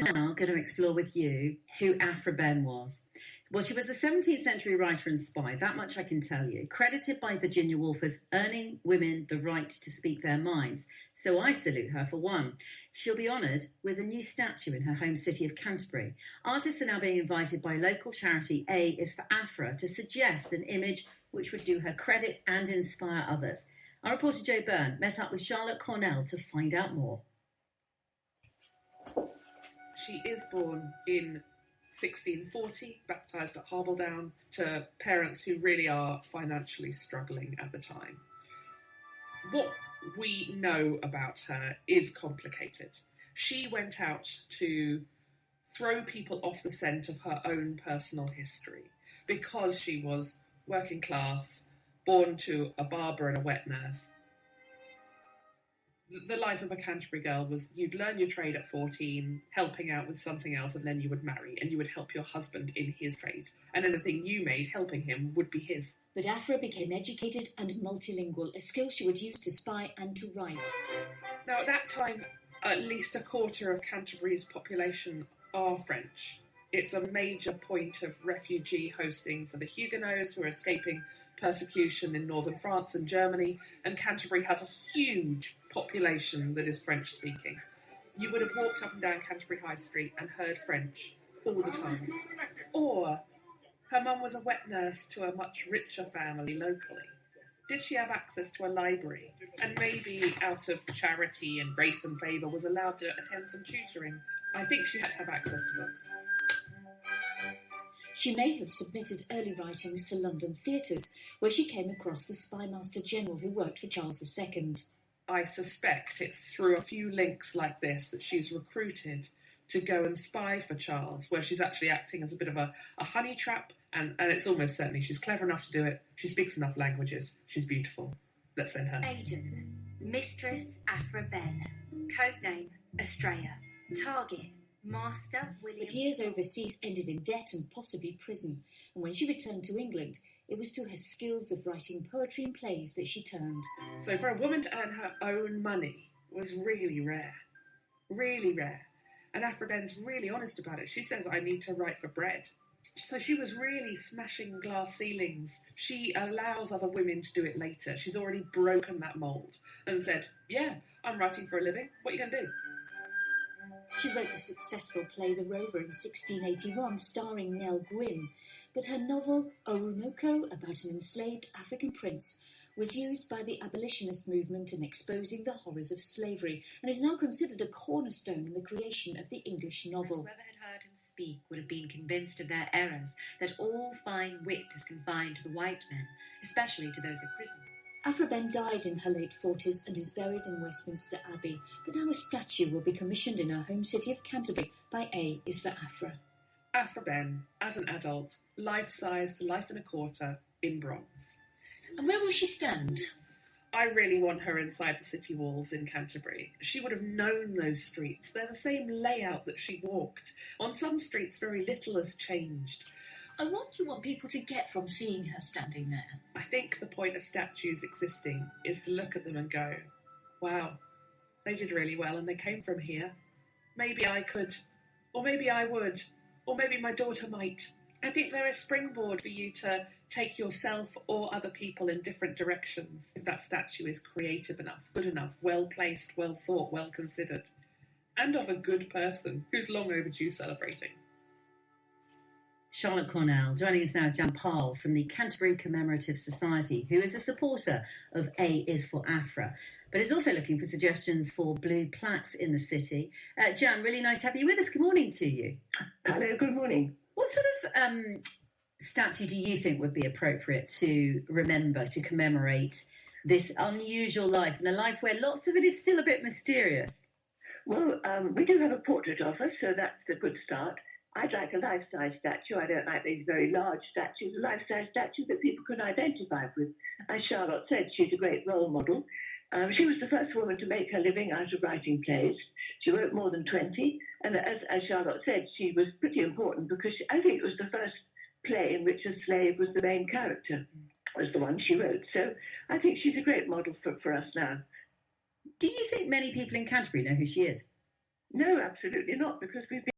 now going to explore with you who Aphra Behn was. Well, she was a 17th century writer and spy, that much I can tell you, credited by Virginia Woolf as earning women the right to speak their minds. So I salute her for one. She'll be honoured with a new statue in her home city of Canterbury. Artists are now being invited by local charity A is for Aphra to suggest an image which would do her credit and inspire others. Our reporter Jo Behn met up with Charlotte Cornell to find out more. She is born in 1640, baptised at Harbledown, to parents who really are financially struggling at the time. What we know about her is complicated. She went out to throw people off the scent of her own personal history because she was working class, born to a barber and a wet nurse. The life of a Canterbury girl was you'd learn your trade at 14, helping out with something else, and then you would marry, and you would help your husband in his trade. And anything you made helping him would be his. But Aphra became educated and multilingual, a skill she would use to spy and to write. Now, at that time, at least a quarter of Canterbury's population are French. It's a major point of refugee hosting for the Huguenots who are escaping persecution in northern France and Germany, and Canterbury has a huge population that is French-speaking. You would have walked up and down Canterbury High Street and heard French all the time. Or her mum was a wet nurse to a much richer family locally. Did she have access to a library? And maybe out of charity and grace and favour was allowed to attend some tutoring? I think she had to have access to books. She may have submitted early writings to London theatres, where she came across the Spymaster General who worked for Charles II. I suspect it's through a few links like this that she's recruited to go and spy for Charles, where she's actually acting as a bit of a honey trap, and it's almost certainly she's clever enough to do it. She speaks enough languages. She's beautiful. Let's send her. Agent, Mistress Aphra Behn, codename Estrella, target Master William. But years overseas ended in debt and possibly prison, and when she returned to England, it was to her skills of writing poetry and plays that she turned. So for a woman to earn her own money was really rare. Really rare. And Aphra Behn's really honest about it. She says, I need to write for bread. So she was really smashing glass ceilings. She allows other women to do it later. She's already broken that mould and said, yeah, I'm writing for a living. What are you going to do? She wrote the successful play The Rover in 1681, starring Nell Gwynn, but her novel Orinoco, about an enslaved African prince, was used by the abolitionist movement in exposing the horrors of slavery and is now considered a cornerstone in the creation of the English novel. Whoever had heard him speak would have been convinced of their errors, that all fine wit is confined to the white men, especially to those of prison. Aphra Behn died in her late 40s and is buried in Westminster Abbey, but now a statue will be commissioned in her home city of Canterbury by A is for Aphra. Aphra Behn, as an adult, life-size to life and a quarter, in bronze. And where will she stand? I really want her inside the city walls in Canterbury. She would have known those streets. They're the same layout that she walked. On some streets, very little has changed. And what do you want people to get from seeing her standing there? I think the point of statues existing is to look at them and go, wow, they did really well and they came from here. Maybe I could, or maybe I would, or maybe my daughter might. I think they're a springboard for you to take yourself or other people in different directions if that statue is creative enough, good enough, well placed, well thought, well considered, and of a good person who's long overdue celebrating. Charlotte Cornell. Joining us now is Pahl from the Canterbury Commemorative Society, who is a supporter of A is for Aphra, but is also looking for suggestions for blue plaques in the city. Jan, really nice to have you with us. Good morning to you. Hello, good morning. What sort of statue do you think would be appropriate to remember, to commemorate this unusual life, and a life where lots of it is still a bit mysterious? Well, we do have a portrait of her, so that's a good start. I'd like a life-size statue. I don't like these very large statues. A life-size statue that people can identify with. As Charlotte said, she's a great role model. She was the first woman to make her living out of writing plays. She wrote more than 20, and as Charlotte said, she was pretty important because I think it was the first play in which a slave was the main character, was the one she wrote. So I think she's a great model for us now. Do you think many people in Canterbury know who she is? No, absolutely not, because we've been